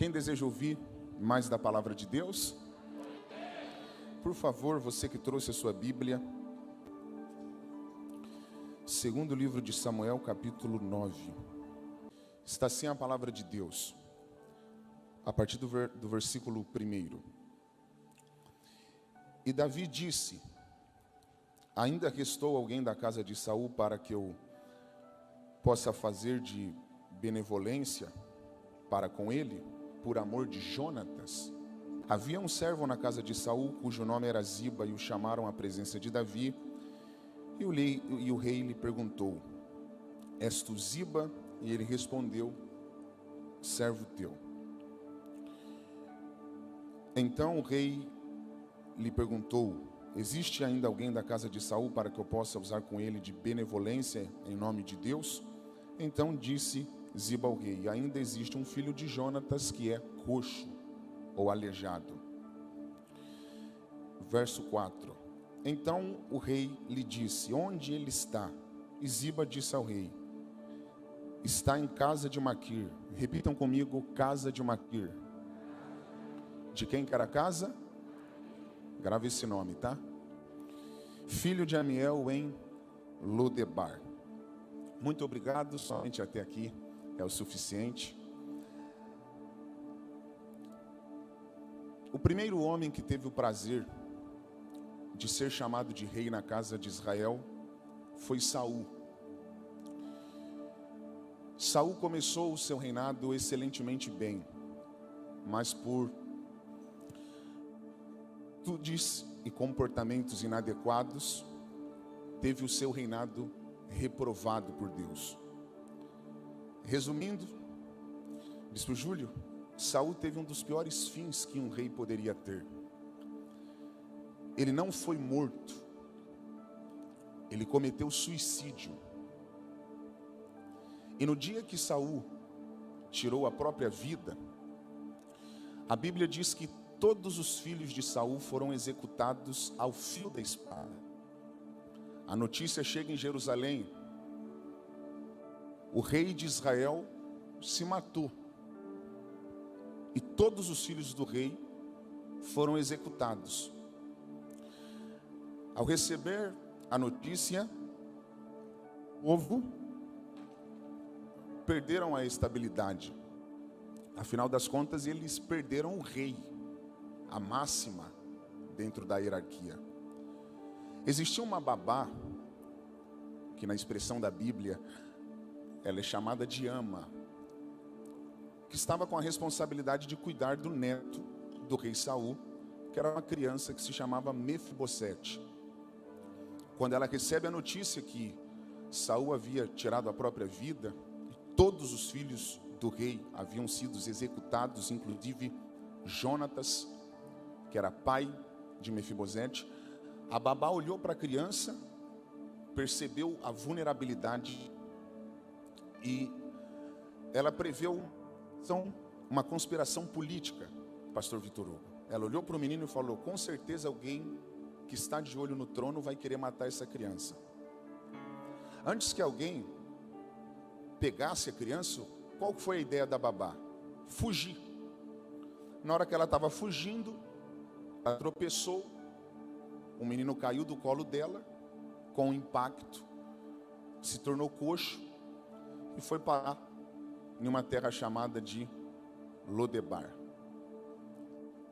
Quem deseja ouvir mais da palavra de Deus? Por favor, você que trouxe a sua Bíblia, segundo livro de Samuel, capítulo 9. Está assim a palavra de Deus, a partir do versículo 1. E Davi disse: ainda restou alguém da casa de Saul para que eu possa fazer de benevolência para com ele, por amor de Jonatas? Havia um servo na casa de Saul, cujo nome era Ziba, e o chamaram à presença de Davi. E o rei lhe perguntou: és tu Ziba? E ele respondeu: servo teu. Então o rei lhe perguntou: existe ainda alguém da casa de Saul para que eu possa usar com ele de benevolência em nome de Deus? Então disse Ziba ao rei: ainda existe um filho de Jonatas que é coxo ou aleijado. Verso 4. Então o rei lhe disse: onde ele está? E Ziba disse ao rei: está em casa de Maquir. Repitam comigo: casa de Maquir. De quem que era a casa? Grave esse nome, tá? Filho de Amiel em Lodebar. Muito obrigado, somente até aqui é o suficiente. O primeiro homem que teve o prazer de ser chamado de rei na casa de Israel foi Saul. Saul começou o seu reinado excelentemente bem, mas por atitudes e comportamentos inadequados, teve o seu reinado reprovado por Deus. Resumindo, Bispo Júlio, Saul teve um dos piores fins que um rei poderia ter. Ele não foi morto, ele cometeu suicídio. E no dia que Saul tirou a própria vida, a Bíblia diz que todos os filhos de Saul foram executados ao fio da espada. A notícia chega em Jerusalém: o rei de Israel se matou. E todos os filhos do rei foram executados. Ao receber a notícia, o povo perderam a estabilidade. Afinal das contas, eles perderam o rei, a máxima dentro da hierarquia. Existia uma babá, que na expressão da Bíblia, ela é chamada de ama, que estava com a responsabilidade de cuidar do neto do rei Saul, que era uma criança que se chamava Mefibosete. Quando ela recebe a notícia que Saul havia tirado a própria vida, e todos os filhos do rei haviam sido executados, inclusive Jonatas, que era pai de Mefibosete, a babá olhou para a criança, percebeu a vulnerabilidade e ela preveu uma conspiração política, pastor Vitor Hugo. Ela olhou para o menino e falou: com certeza alguém que está de olho no trono vai querer matar essa criança. Antes que alguém pegasse a criança, qual foi a ideia da babá? Fugir. Na hora que ela estava fugindo, ela tropeçou, o menino caiu do colo dela, com um impacto, se tornou coxo e foi parar em uma terra chamada de Lodebar.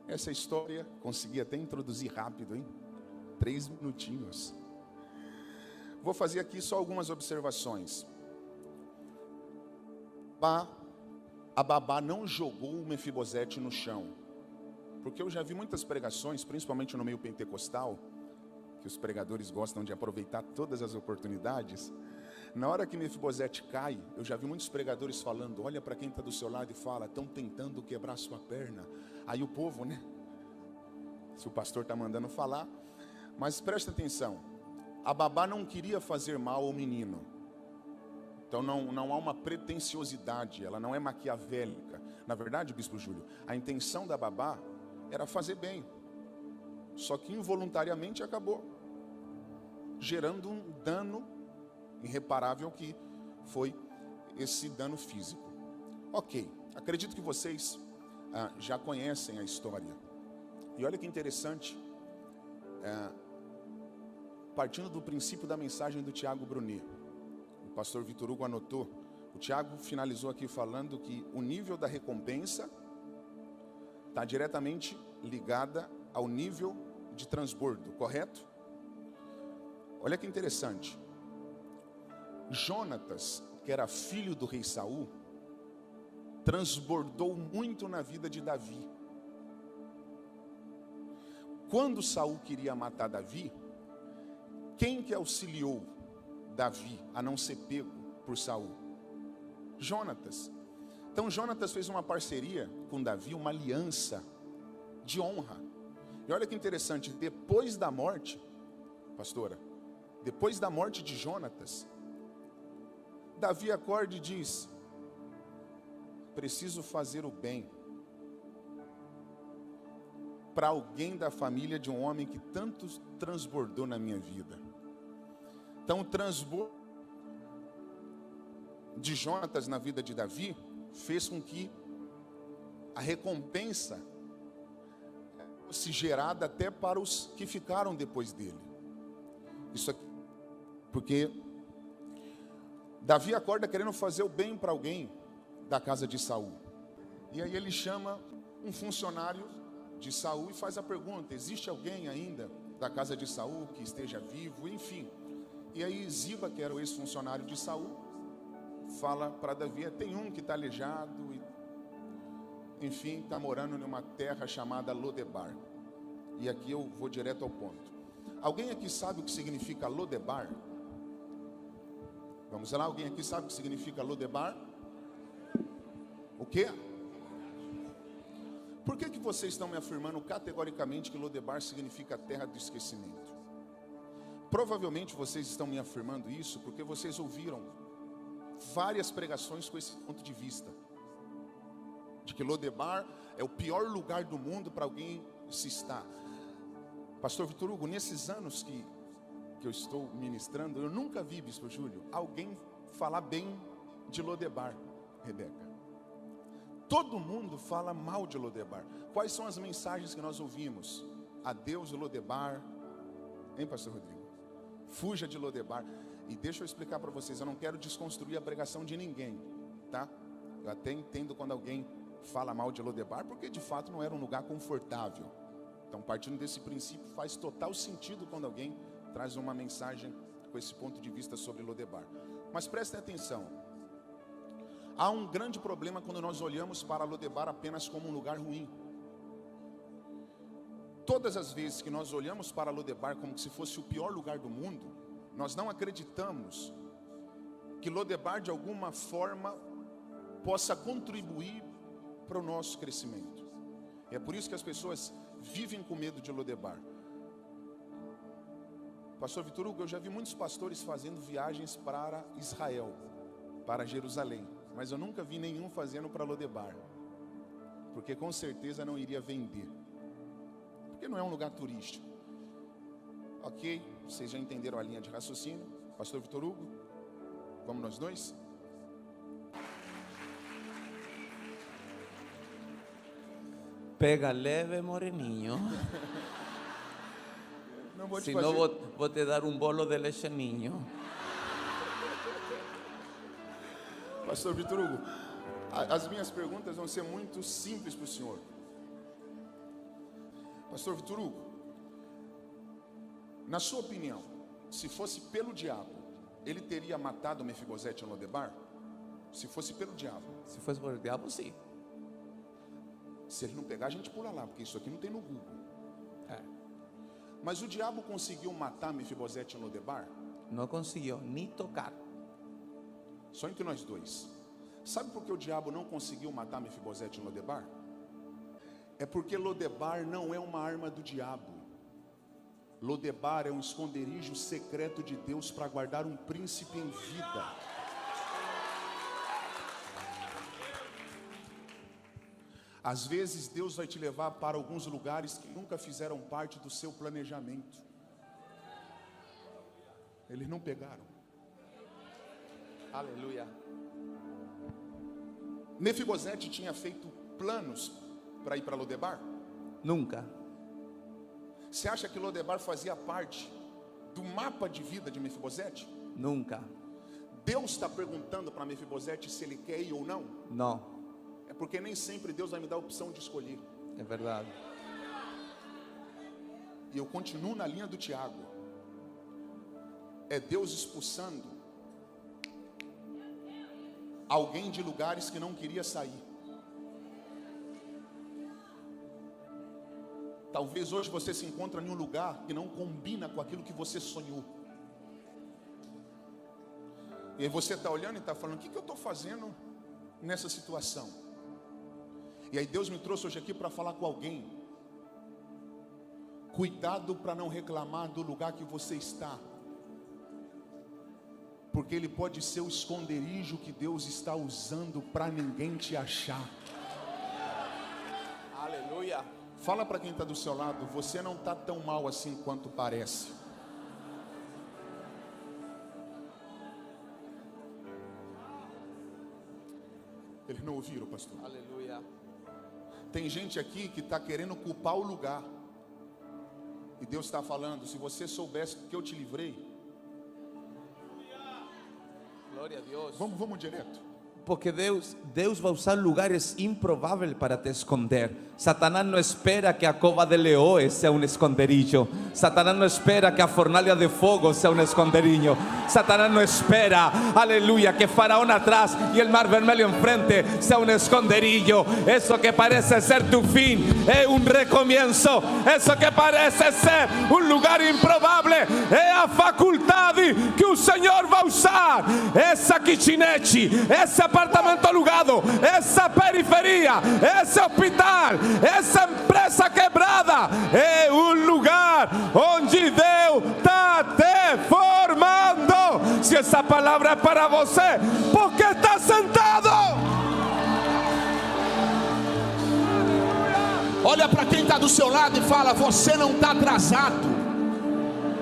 Essa história consegui até introduzir rápido, hein? 3 minutinhos. Vou fazer aqui só algumas observações. A babá não jogou o Mefibosete no chão, porque eu já vi muitas pregações, principalmente no meio pentecostal, que os pregadores gostam de aproveitar todas as oportunidades. Na hora que Mefibosete cai, eu já vi muitos pregadores falando: olha para quem está do seu lado e fala: estão tentando quebrar sua perna. Aí o povo, né? Se o pastor está mandando falar. Mas presta atenção, a babá não queria fazer mal ao menino. Então não há uma pretensiosidade, ela não é maquiavélica. Na verdade, Bispo Júlio, a intenção da babá era fazer bem. Só que involuntariamente acabou gerando um dano irreparável, que foi esse dano físico. Ok, acredito que vocês já conhecem a história. E olha que interessante, partindo do princípio da mensagem do Tiago Brunet, o pastor Vitor Hugo anotou, o Tiago finalizou aqui falando que o nível da recompensa está diretamente ligada ao nível de transbordo, correto? Olha que interessante. Jonatas, que era filho do rei Saul, transbordou muito na vida de Davi. Quando Saul queria matar Davi, quem que auxiliou Davi a não ser pego por Saul? Jonatas. Então Jonatas fez uma parceria com Davi, uma aliança de honra. E olha que interessante, depois da morte, pastora, depois da morte de Jonatas, Davi acorda e diz: preciso fazer o bem para alguém da família de um homem que tanto transbordou na minha vida. Então o transbordo de Jonatas na vida de Davi fez com que a recompensa fosse gerada até para os que ficaram depois dele. Isso aqui, porque Davi acorda querendo fazer o bem para alguém da casa de Saul. E aí ele chama um funcionário de Saul e faz a pergunta: existe alguém ainda da casa de Saul que esteja vivo? Enfim. E aí Ziba, que era o ex-funcionário de Saul, fala para Davi: tem um que está aleijado e, enfim, está morando numa terra chamada Lodebar. E aqui eu vou direto ao ponto. Alguém aqui sabe o que significa Lodebar? Vamos lá, alguém aqui sabe o que significa Lodebar? O quê? Por que vocês estão me afirmando categoricamente que Lodebar significa terra do esquecimento? Provavelmente vocês estão me afirmando isso porque vocês ouviram várias pregações com esse ponto de vista, de que Lodebar é o pior lugar do mundo para alguém se estar. Pastor Vitor Hugo, nesses anos que eu estou ministrando, eu nunca vi, Bispo Júlio, alguém falar bem de Lodebar, Rebeca. Todo mundo fala mal de Lodebar. Quais são as mensagens que nós ouvimos? Adeus Lodebar, hein, pastor Rodrigo? Fuja de Lodebar. E deixa eu explicar para vocês, eu não quero desconstruir a pregação de ninguém, tá? Eu até entendo quando alguém fala mal de Lodebar, porque de fato não era um lugar confortável. Então, partindo desse princípio, faz total sentido quando alguém traz uma mensagem com esse ponto de vista sobre Lodebar. Mas prestem atenção, há um grande problema quando nós olhamos para Lodebar apenas como um lugar ruim. Todas as vezes que nós olhamos para Lodebar como se fosse o pior lugar do mundo, nós não acreditamos que Lodebar de alguma forma possa contribuir para o nosso crescimento. E é por isso que as pessoas vivem com medo de Lodebar. Pastor Vitor Hugo, eu já vi muitos pastores fazendo viagens para Israel, para Jerusalém, mas eu nunca vi nenhum fazendo para Lodebar, porque com certeza não iria vender, porque não é um lugar turístico. Ok, vocês já entenderam a linha de raciocínio. Pastor Vitor Hugo, vamos nós dois? Pega leve, moreninho. Não vou te Se fazer... não, vou te dar um bolo de leche ninho. Pastor Vitor Hugo, as minhas perguntas vão ser muito simples para o senhor. Pastor Vitor Hugo, na sua opinião, se fosse pelo diabo, ele teria matado Mefibosete em Lodebar? Se fosse pelo diabo. Se fosse por diabo, sim. Se ele não pegar, a gente pula lá, porque isso aqui não tem no Google. Mas o diabo conseguiu matar Mefibosete em Lodebar? Não conseguiu nem tocar. Só entre nós dois. Sabe por que o diabo não conseguiu matar Mefibosete em Lodebar? É porque Lodebar não é uma arma do diabo. Lodebar é um esconderijo secreto de Deus para guardar um príncipe em vida. Às vezes Deus vai te levar para alguns lugares que nunca fizeram parte do seu planejamento. Eles não pegaram. Aleluia. Mefibosete tinha feito planos para ir para Lodebar? Nunca. Você acha que Lodebar fazia parte do mapa de vida de Mefibosete? Nunca. Deus está perguntando para Mefibosete se ele quer ir ou não? No. É porque nem sempre Deus vai me dar a opção de escolher. Es verdad. E eu continuo na linha do Tiago. É Deus expulsando alguém de lugares que não queria sair. Talvez hoje você se encontre em um lugar que não combina com aquilo que você sonhou. E aí você está olhando e está falando: o que eu estou fazendo nessa situação? E aí Deus me trouxe hoje aqui para falar com alguém. Cuidado para não reclamar do lugar que você está, porque ele pode ser o esconderijo que Deus está usando para ninguém te achar. Aleluya. Fala para quem está do seu lado: você não está tão mal assim quanto parece. Eles não ouviram, pastor? Aleluya. Tem gente aqui que está querendo culpar o lugar. E Deus está falando: se você soubesse que eu te livrei. Gloria a Dios. Vamos direto. Porque Deus va a usar lugares improbables para te esconder. Satanás no espera que a cova de leones sea un esconderijo. Satanás no espera que a fornalha de fuego sea un esconderijo. Satanás no espera, aleluya, que Faraón atrás y el mar vermelho enfrente sea un esconderijo. Eso que parece ser tu fin es un recomienzo. Eso que parece ser un lugar improbable es a faculdade que o Senhor vai usar. Essa kitchenette, esse apartamento alugado, essa periferia, esse hospital, essa empresa quebrada é um lugar onde Deus está te formando. Se essa palavra é para você, por que está sentado? Olha para quem está do seu lado e fala: você não está atrasado,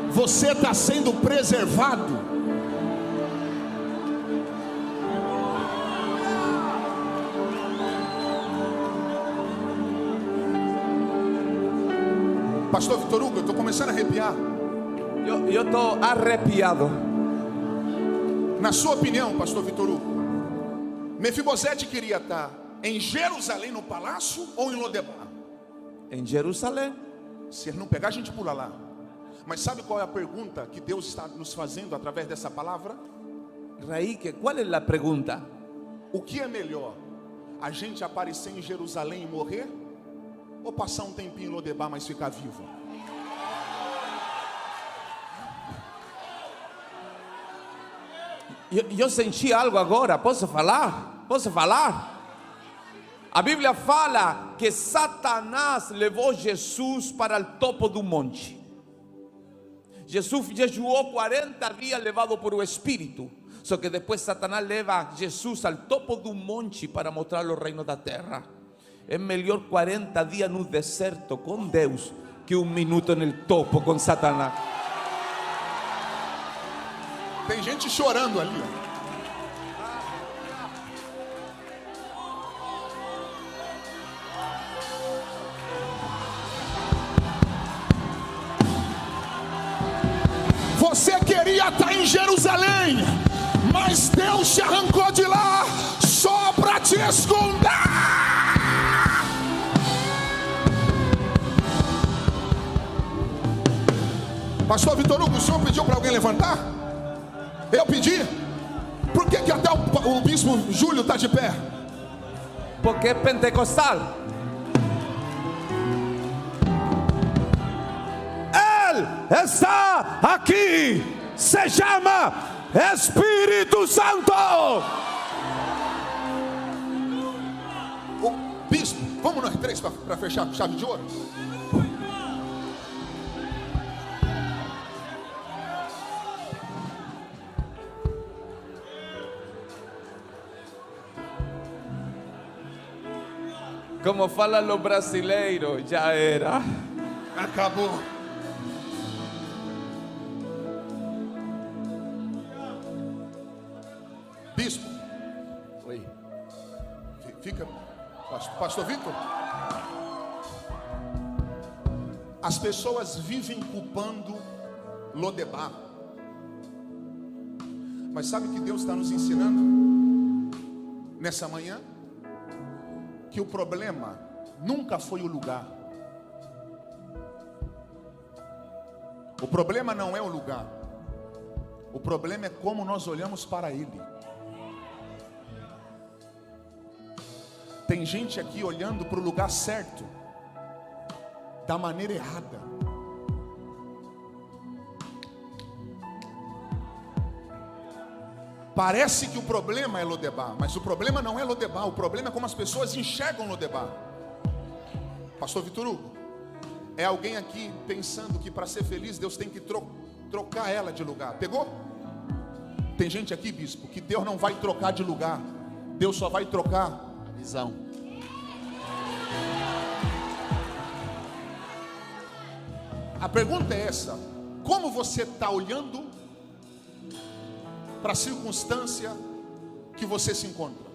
você está sendo preservado. Pastor Vitor Hugo, eu estou começando a arrepiar. Eu estou arrepiado. Na sua opinião, pastor Vitor Hugo, Mefibosete queria estar em Jerusalém no palácio ou em Lodebar? Em Jerusalém. Se ele não pegar, a gente pula lá. Mas sabe qual é a pergunta que Deus está nos fazendo através dessa palavra? Raíque, qual é a pergunta? O que é melhor? A gente aparecer em Jerusalém e morrer? Ou passar um tempinho em Lodebar, mas ficar vivo? Eu senti algo agora. Posso falar? Posso falar? A Bíblia fala que Satanás levou Jesus para o topo do monte. Jesus jejuou 40 dias levado por o Espírito. Só que depois Satanás leva Jesus ao topo do monte para mostrar o reino da terra. É melhor 40 dias no deserto com Deus que um minuto no topo com Satanás. Tem gente chorando ali. Você queria estar em Jerusalém, mas Deus te arrancou de lá só para te esconder. Pastor Vitor Hugo, o senhor pediu para alguém levantar? Eu pedi. Por que até o bispo Júlio está de pé? Porque é pentecostal. Ele está aqui. Se chama Espírito Santo. O bispo, vamos nós três para fechar com chave de ouro? Como falam los brasileiros, já era. Acabou. Bispo. Oi. Fica. Pastor Vitor. As pessoas vivem culpando Lodebar. Mas sabe o que Deus está nos ensinando nessa manhã? Que o problema nunca foi o lugar. O problema não é o lugar. O problema é como nós olhamos para ele. Tem gente aqui olhando para o lugar certo, da maneira errada. Parece que o problema é Lodebar, mas o problema não é Lodebar. O problema é como as pessoas enxergam Lodebar. Pastor Vitor Hugo, é alguém aqui pensando que para ser feliz Deus tem que trocar ela de lugar. Pegou? Tem gente aqui, bispo, que Deus não vai trocar de lugar. Deus só vai trocar a visão. A pergunta é essa: como você está olhando para a circunstância que você se encontra?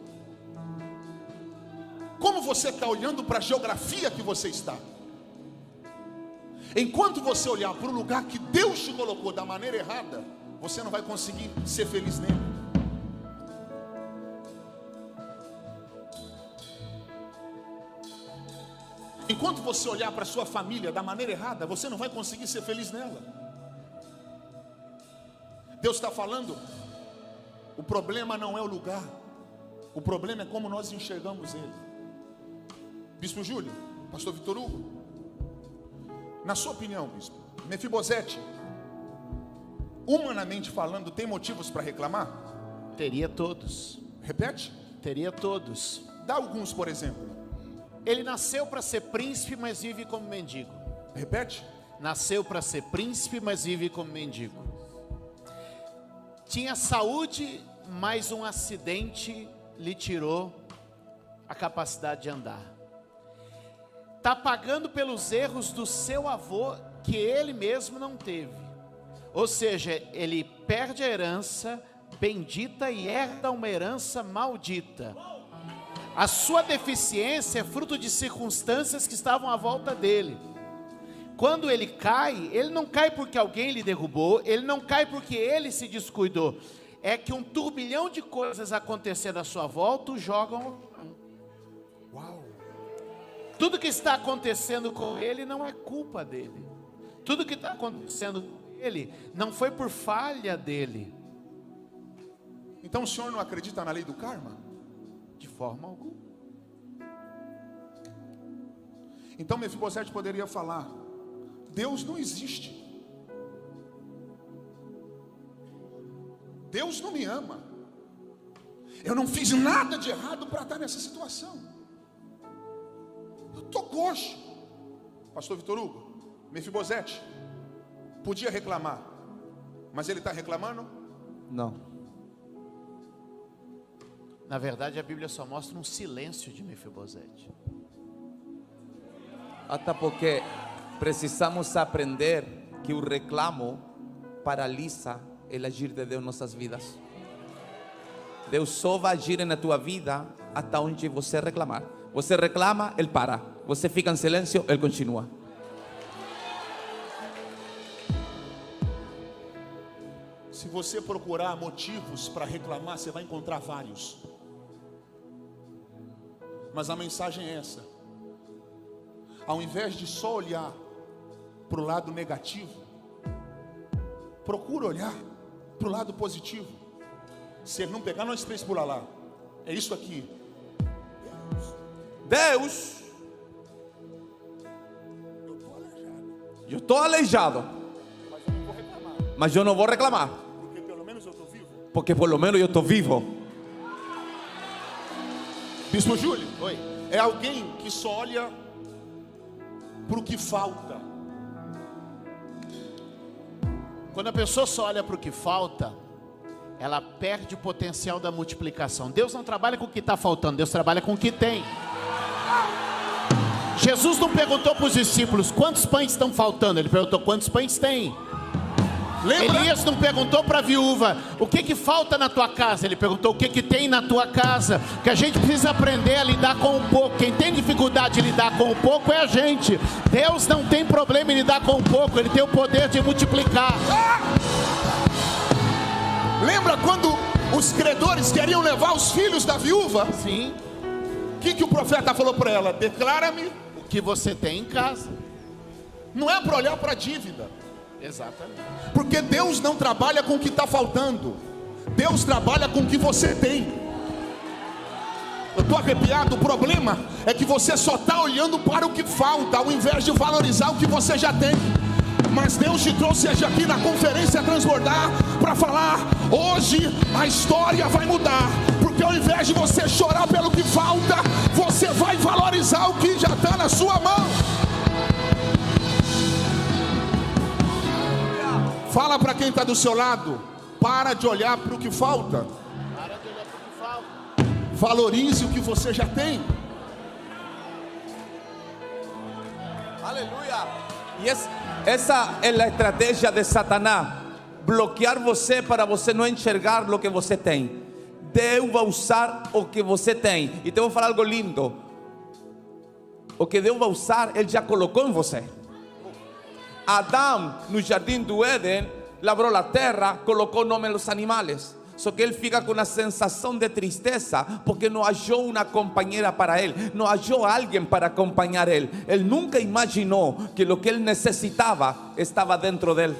Como você está olhando para a geografia que você está? Enquanto você olhar para o lugar que Deus te colocou da maneira errada, você não vai conseguir ser feliz nele. Enquanto você olhar para a sua família da maneira errada, você não vai conseguir ser feliz nela. Deus está falando, o problema não é o lugar, o problema é como nós enxergamos ele. Bispo Júlio, pastor Vitor Hugo, na sua opinião, bispo, Mefibosete, humanamente falando, tem motivos para reclamar? Teria todos. Repete? Teria todos. Dá alguns, por exemplo. Ele nasceu para ser príncipe, mas vive como mendigo. Repete? Nasceu para ser príncipe, mas vive como mendigo. Tinha saúde, mas um acidente lhe tirou a capacidade de andar. Está pagando pelos erros do seu avô, que ele mesmo não teve. Ou seja, ele perde a herança bendita e herda uma herança maldita. A sua deficiência é fruto de circunstâncias que estavam à volta dele. Quando ele cai, ele não cai porque alguém lhe derrubou, ele não cai porque ele se descuidou. É que um turbilhão de coisas acontecendo à sua volta o jogam. Uau! Tudo que está acontecendo com ele não é culpa dele. Tudo que está acontecendo com ele não foi por falha dele. Então o senhor não acredita na lei do karma? De forma alguma. Então Mefibosete poderia falar: Deus não existe. Deus não me ama. Eu não fiz nada de errado para estar nessa situação. Eu estou coxo. Pastor Vitor Hugo, Mefibosete podia reclamar, mas ele está reclamando? Não. Na verdade, a Bíblia só mostra um silêncio de Mefibosete. Até porque precisamos aprender que o reclamo paralisa o agir de Deus em nossas vidas. Deus só vai agir na tua vida até onde você reclamar. Você reclama, Ele para. Você fica em silêncio, Ele continua. Se você procurar motivos para reclamar, você vai encontrar vários. Mas a mensagem é essa: ao invés de só olhar para o lado negativo, procura olhar para o lado positivo. Se ele não pegar, nós três pular lá. É isso aqui. Deus, eu estou aleijado, mas eu não vou reclamar, porque pelo menos eu estou vivo. porque por lo menos eu estou vivo. Bispo Júlio, Oi. é alguém que só olha para o que falta. Quando a pessoa só olha para o que falta, ela perde o potencial da multiplicação. Deus não trabalha com o que está faltando, Deus trabalha com o que tem. Jesus não perguntou para os discípulos quantos pães estão faltando, ele perguntou quantos pães tem. Lembra? Elias não perguntou para a viúva, o que falta na tua casa? Ele perguntou, o que tem na tua casa? Que a gente precisa aprender a lidar com o pouco. Quem tem dificuldade de lidar com o pouco é a gente. Deus não tem problema em lidar com o pouco, Ele tem o poder de multiplicar. Lembra quando os credores queriam levar os filhos da viúva? Sim. O que o profeta falou para ela? Declara-me O que você tem em casa. Não é para olhar para a dívida. Exatamente. Porque Deus não trabalha com o que está faltando. Deus trabalha com o que você tem. Eu estou arrepiado. O problema é que você só está olhando para o que falta, ao invés de valorizar o que você já tem. Mas Deus te trouxe hoje aqui na conferência Transbordar para falar: hoje a história vai mudar. Porque ao invés de você chorar pelo que falta, você vai valorizar o que já está na sua mão. Fala para quem está do seu lado: para de olhar para o que falta. Para de olhar para o que falta. Valorize o que você já tem. Aleluya. Y esa es la estrategia de Satanás. Bloquear você para você não enxergar o que você tem. Deus vai usar o que você tem. E te vou falar algo lindo. O que Deus vai usar, Ele já colocou em você. Adão, no jardim do Éden, labrou a terra, colocou nome aos animais. Só que ele fica com uma sensação de tristeza porque não achou uma companheira para ele, não achou alguém para acompanhar ele. Ele nunca imaginou que o que ele necessitava estava dentro dele.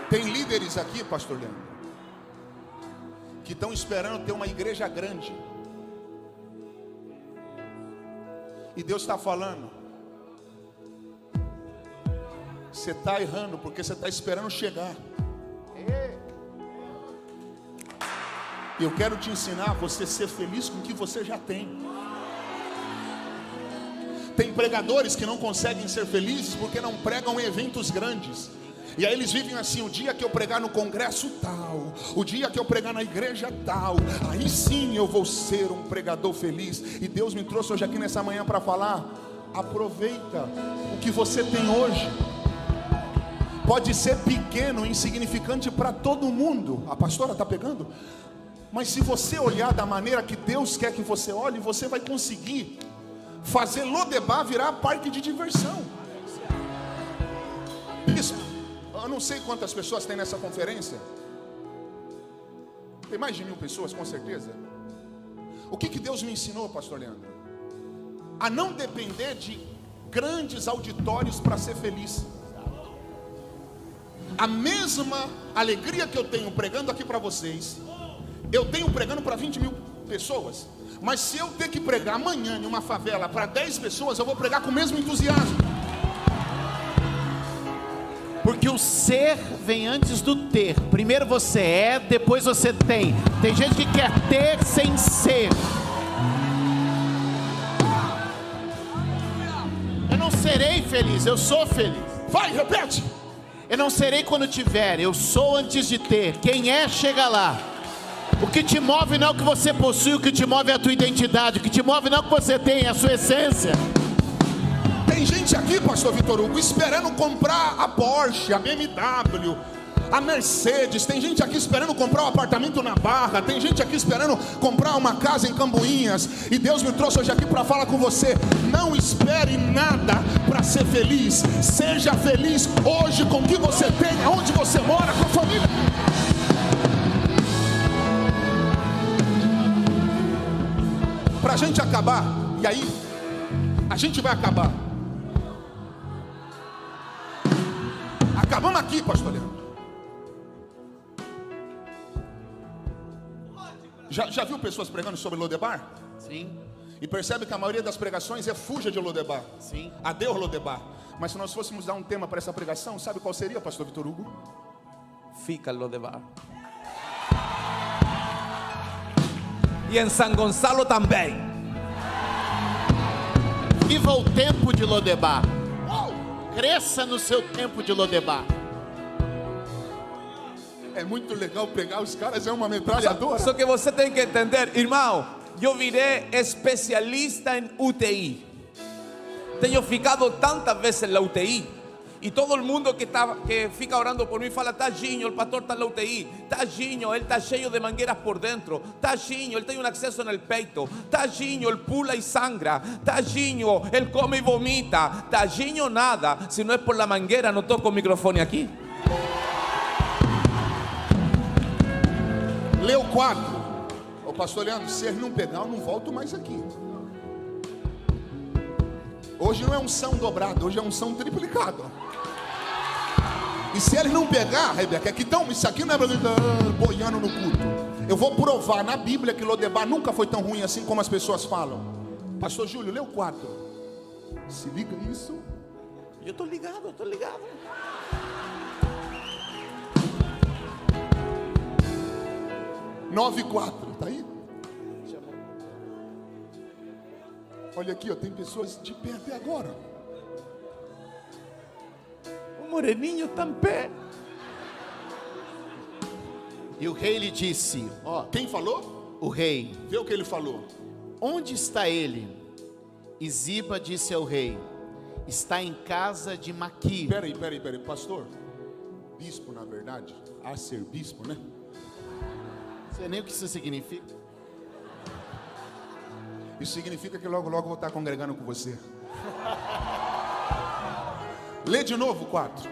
Tem líderes aqui, pastor Leandro, que estão esperando ter uma igreja grande. E Deus está falando: você está errando porque você está esperando chegar. E eu quero te ensinar a você ser feliz com o que você já tem. Tem pregadores que não conseguem ser felizes porque não pregam em eventos grandes. E aí eles vivem assim: o dia que eu pregar no congresso tal, o dia que eu pregar na igreja tal, aí sim eu vou ser um pregador feliz. E Deus me trouxe hoje aqui nessa manhã para falar: aproveita o que você tem hoje. Pode ser pequeno, insignificante para todo mundo. A pastora está pegando? Mas se você olhar da maneira que Deus quer que você olhe, você vai conseguir fazer Lodebar virar parque de diversão. Isso. Eu não sei quantas pessoas tem nessa conferência. Tem mais de 1000 pessoas, com certeza. O que Deus me ensinou, pastor Leandro? A não depender de grandes auditórios para ser feliz. A mesma alegria que eu tenho pregando aqui para vocês, eu tenho pregando para 20.000 pessoas. Mas se eu ter que pregar amanhã em uma favela para 10 pessoas, eu vou pregar com o mesmo entusiasmo. Porque o ser vem antes do ter. Primeiro você é, depois você tem. Tem gente que quer ter sem ser. Eu não serei feliz, eu sou feliz. Vai, repete. Eu não serei quando tiver, eu sou antes de ter. Quem é, chega lá. O que te move não é o que você possui, o que te move é a tua identidade. O que te move não é o que você tem, é a sua essência. Tem gente aqui, pastor Vitor Hugo, esperando comprar a Porsche, a BMW, a Mercedes. Tem gente aqui esperando comprar um apartamento na Barra. Tem gente aqui esperando comprar uma casa em Cambuinhas. E Deus me trouxe hoje aqui para falar com você: não espere nada para ser feliz. Seja feliz hoje com o que você tem, onde você mora, com a família. Para a gente acabar, e aí a gente vai acabar. Acabamos aqui, pastor Leandro. Já viu pessoas pregando sobre Lodebar? Sim. E percebe que a maioria das pregações é fuja de Lodebar. Sim. Adeus Lodebar. Mas se nós fôssemos dar um tema para essa pregação, sabe qual seria, pastor Vitor Hugo? Fica Lodebar. E em São Gonçalo também. Viva o tempo de Lodebar. Cresça no seu tempo de Lodebar. É muito legal pregar, os caras é uma metralhadora. Só que você tem que entender, irmão, eu virei especialista em UTI. Tenho ficado tantas vezes na UTI E todo mundo que fica orando por mim fala: tadinho, o pastor está na UTI, tadinho, ele está cheio de mangueiras por dentro, tadinho, ele tem um acesso no peito, tadinho, ele pula e sangra, tadinho, ele come e vomita, tadinho nada, se não é por la mangueira não estou com o microfone aqui. Leu 4. Ô pastor Leandro, se ele não pegar, eu não volto mais aqui. Hoje não é unção dobrada, hoje é unção triplicada. E se ele não pegar, Rebeca, é que então, isso aqui não é boiando no culto. Eu vou provar na Bíblia que Lodebar nunca foi tão ruim assim como as pessoas falam. Pastor Júlio, leu 4. Se liga nisso. Eu estou ligado, eu estou ligado. 9:4, tá aí? Olha aqui, ó, tem pessoas de pé até agora. O moreninho está em pé. E o rei lhe disse: Ó, quem falou? o rei, Vê o que ele falou. onde está ele? E Ziba disse ao rei: está em casa de Maquir. Peraí, pastor. Bispo, na verdade, a ser bispo, né? Não sei nem o que isso significa. Isso significa que logo, logo vou estar congregando com você. Lê de novo 4.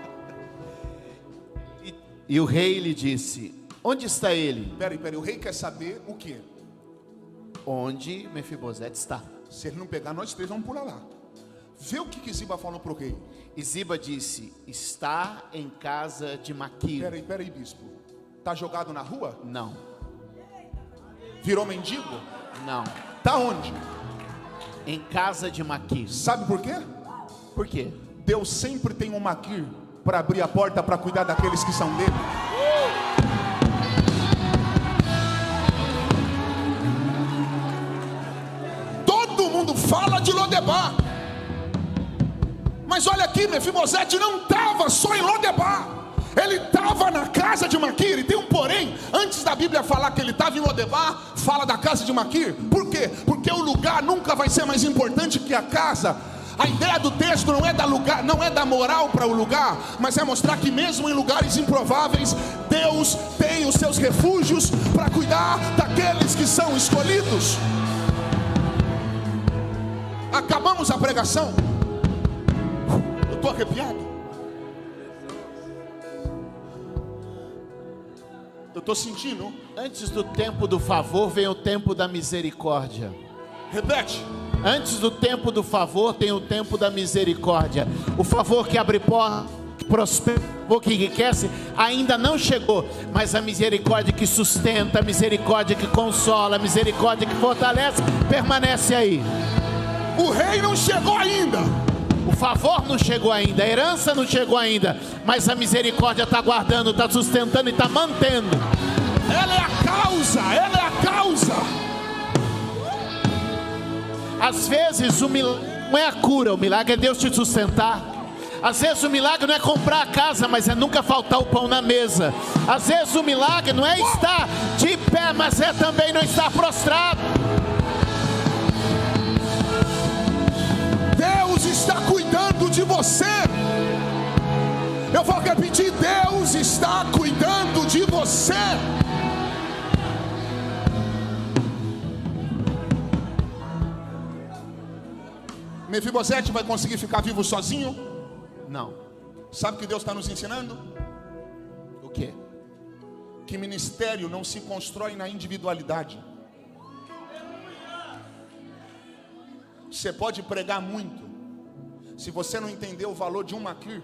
E o rei lhe disse: onde está ele? Peraí, o rei quer saber o quê? Onde Mefibosete está. Se ele não pegar, nós três vamos pular lá. Vê o que Ziba falou pro rei. E Ziba disse: está em casa de Maquir. Peraí, bispo. Tá jogado na rua? Não, Virou mendigo? não. Tá onde? Em casa de Maquir. Sabe por quê? Por quê? Deus sempre tem um Maquir para abrir a porta para cuidar daqueles que são dele. Todo mundo fala de Lodebar, mas olha aqui, Mefibosete não estava só em Lodebar, ele estava na casa de Maquir. E tem um porém, antes da Bíblia falar que ele estava em Lodebar, fala da casa de Maquir. Por quê? Porque o lugar nunca vai ser mais importante que a casa. A ideia do texto não é da lugar, não é da moral para o lugar, mas é mostrar que mesmo em lugares improváveis, Deus tem os seus refúgios para cuidar daqueles que são escolhidos. Acabamos a pregação. Eu estou arrepiado. Eu estou sentindo. Antes do tempo do favor vem o tempo da misericórdia. Repete. Antes do tempo do favor tem o tempo da misericórdia. O favor que abre porta, que prospera, o que enriquece, ainda não chegou. Mas a misericórdia que sustenta, a misericórdia que consola, a misericórdia que fortalece, permanece aí. O rei não chegou ainda. O favor não chegou ainda, a herança não chegou ainda, mas a misericórdia está guardando, está sustentando e está mantendo. Ela é a causa, ela é a causa. Às vezes o milagre não é a cura, o milagre é Deus te sustentar. Às vezes o milagre não é comprar a casa, mas é nunca faltar o pão na mesa. Às vezes o milagre não é estar de pé, mas é também não estar prostrado. Deus está cuidando de você. Eu vou repetir: Deus está cuidando de você. Mefibosete vai conseguir ficar vivo sozinho? Não. Sabe o que Deus está nos ensinando? O quê? Que ministério não se constrói na individualidade. Você pode pregar muito, se você não entender o valor de um Maquir,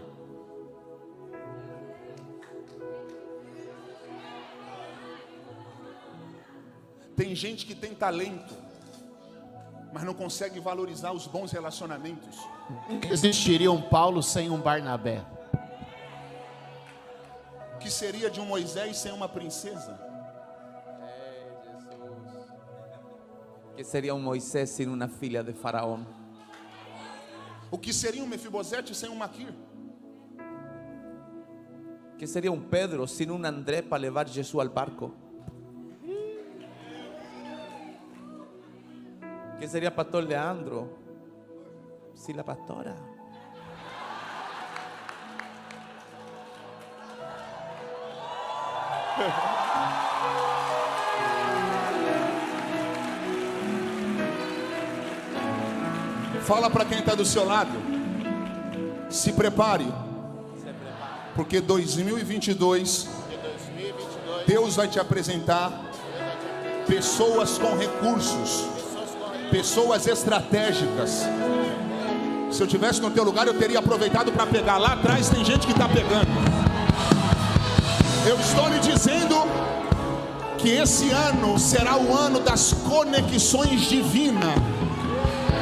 tem gente que tem talento, mas não consegue valorizar os bons relacionamentos. Existiria um Paulo sem um Barnabé? O que seria de um Moisés sem uma princesa? Que seria um Moisés sem uma filha de Faraó? O que seria um Mefibosete sem um Maquir? Que seria um Pedro sem um André para levar Jesus ao barco? Que seria pastor Leandro sem a pastora? Fala para quem está do seu lado. Se prepare. Porque 2022 Deus vai te apresentar pessoas com recursos, pessoas estratégicas. Se eu tivesse no teu lugar, eu teria aproveitado para pegar. Lá atrás tem gente que está pegando. Eu estou lhe dizendo que esse ano será o ano das conexões divinas.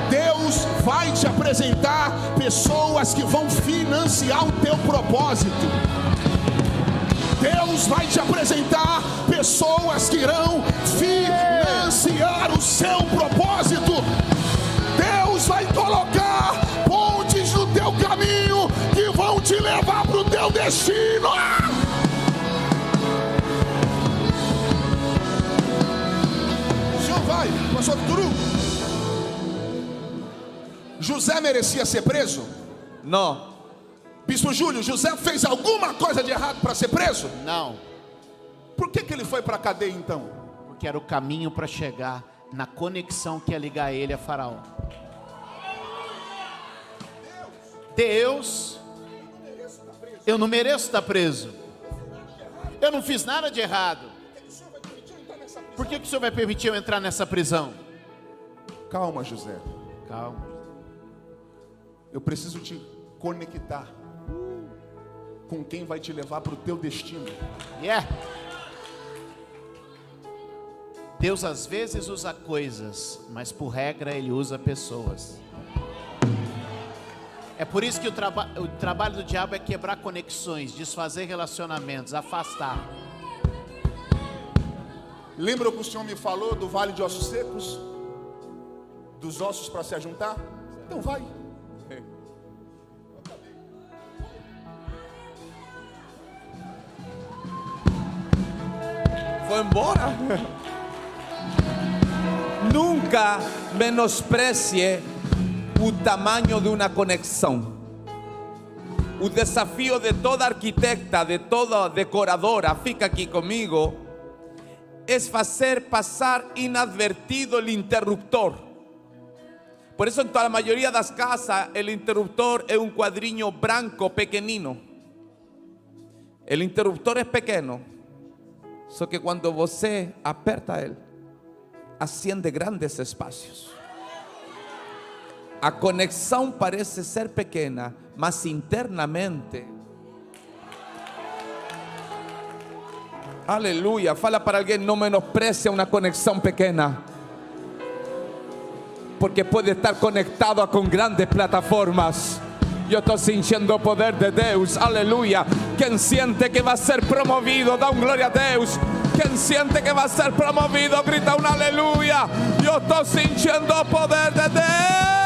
Deus vai te apresentar pessoas que vão financiar o teu propósito. Deus vai te apresentar pessoas que irão financiar o seu propósito. Deus vai colocar pontes no teu caminho que vão te levar para o teu destino. O Senhor vai, pastor Turu. José merecia ser preso? No. Bispo Júlio, José fez alguma coisa de errado para ser preso? Não. Por que ele foi para a cadeia então? Porque era o caminho para chegar na conexão que ia ligar ele a Faraó. Deus, eu não mereço estar preso. Eu não fiz nada de errado. Por que o Senhor vai permitir eu entrar nessa prisão? Calma, José. Calma. Eu preciso te conectar com quem vai te levar para o teu destino. Yeah. Deus às vezes usa coisas, mas por regra Ele usa pessoas. É por isso que o trabalho do diabo é quebrar conexões, desfazer relacionamentos, afastar. Lembra o que o Senhor me falou do vale de ossos secos? Dos ossos para se ajuntar? Então vai. Foi embora. Nunca menosprecie o tamanho de uma conexão. O desafio de toda arquitecta, de toda decoradora, fica aqui comigo, é fazer passar inadvertido o interruptor. Por isso, em toda a maioria das casas, o interruptor é um quadrinho branco pequenino. O interruptor é pequeno, só que quando você aperta ele, acende grandes espaços. A conexão parece ser pequena, mas internamente, aleluia, fala para alguém, não menosprecie uma conexão pequena, porque pode estar conectado com grandes plataformas. Eu estou sentindo o poder de Deus, aleluia. Quem siente que vai ser promovido, dá glória a Deus. Quem siente que vai ser promovido, grita um aleluia. Eu estou sentindo o poder de Deus.